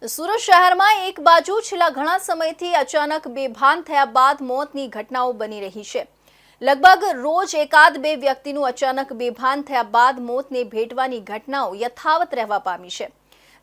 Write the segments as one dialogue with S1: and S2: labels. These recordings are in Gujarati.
S1: સુરત શહેરમાં એક બાજુ છેલ્લા ઘણા સમયથી અચાનક બેભાન થયા બાદ મોતની ઘટનાઓ બની રહી છે। લગભગ રોજ એકાદ બે વ્યક્તિનું અચાનક બેભાન થયા બાદ મોતને ભેટવાની ઘટનાઓ યથાવત રહેવા પામી છે।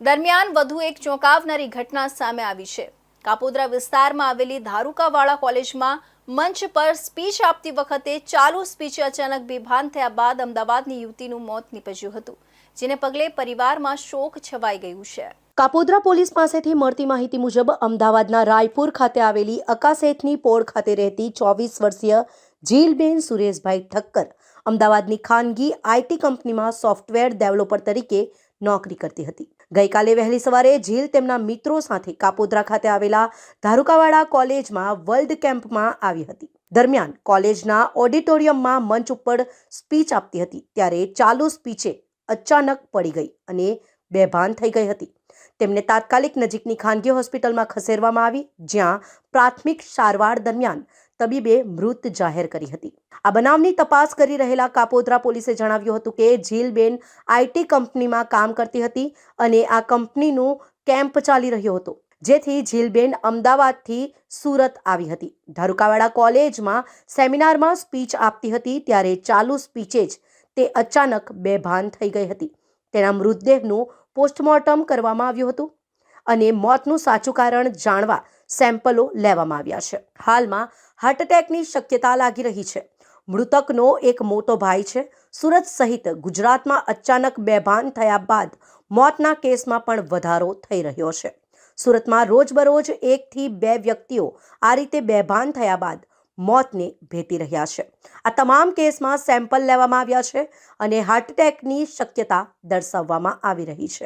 S1: દરમિયાન વધુ એક ચોંકાવનારી ઘટના સામે આવી છે। કાપોદ્રા વિસ્તારમાં આવેલી ધારુકાવાડા કોલેજમાં મંચ પર સ્પીચ આપતી વખતે ચાલુ સ્પીચે અચાનક બેભાન થયા બાદ અમદાવાદની યુવતીનું મોત નીપજ્યું હતું, જેને પગલે પરિવારમાં શોક છવાઈ ગયું છે।
S2: કાપોદ્રા પોલીસ પાસેથી મળતી માહિતી મુજબ અમદાવાદના રાયપુર ખાતે આવેલી અકાશેથની પોળ ખાતે રહેતી 24 વર્ષીય જીલબેન સુરેશભાઈ ઠક્કર અમદાવાદની ખાનગી આઈટી કંપનીમાં સોફ્ટવેર ડેવલપર તરીકે નોકરી કરતી હતી। ગઈકાલે વહેલી સવારે જીલ તેમના મિત્રો સાથે કાપોદ્રા ખાતે આવેલા ધારુકાવાડા કોલેજમાં વર્લ્ડ કેમ્પમાં આવી હતી। દરમિયાન કોલેજના ઓડિટોરિયમમાં મંચ ઉપર સ્પીચ આપતી હતી ત્યારે ચાલુ સ્પીચે અચાનક પડી ગઈ અને બેભાન થઈ ગઈ હતી। તેમને તાત્કાલિક નજીકની ખાનગી હોસ્પિટલમાં ખસેડવામાં આવી, જ્યાં પ્રાથમિક સારવાર દરમિયાન તબીબે મૃત જાહેર કરી હતી। આ બનાવની તપાસ કરી રહેલા કાપોદ્રા પોલીસે જણાવ્યું હતું કે જીલબેન આઈટી કંપનીમાં કામ કરતી હતી અને આ કંપનીનું કેમ્પ ચાલી રહ્યો હતો, જેથી જીલબેન અમદાવાદથી સુરત આવી હતી। ધારુકાવાડા કોલેજમાં સેમિનારમાં સ્પીચ આપતી હતી ત્યારે ચાલુ સ્પીચે જ તે અચાનક બેભાન થઈ ગઈ હતી। તેના મૃતદેહનું પોસ્ટમોર્ટમ કરવામાં આવ્યું હતું અને મોતનું સાચું કારણ જાણવા સેમ્પલો લેવામાં આવ્યા છે। હાલમાં હાર્ટ એટેકની શક્યતા લાગી રહી છે। મૃતકનો એક મોટો ભાઈ છે। સુરત સહિત ગુજરાતમાં અચાનક બેભાન થયા બાદ મોતના કેસમાં પણ વધારો થઈ રહ્યો છે। સુરતમાં રોજબરોજ 1 થી 2 વ્યક્તિઓ આ રીતે બેભાન થયા બાદ મોતને ભેટી રહ્યા છે। આ તમામ કેસમાં સેમ્પલ લેવામાં આવ્યા છે અને હાર્ટ એટેકની શક્યતા દર્શાવવામાં આવી રહી છે।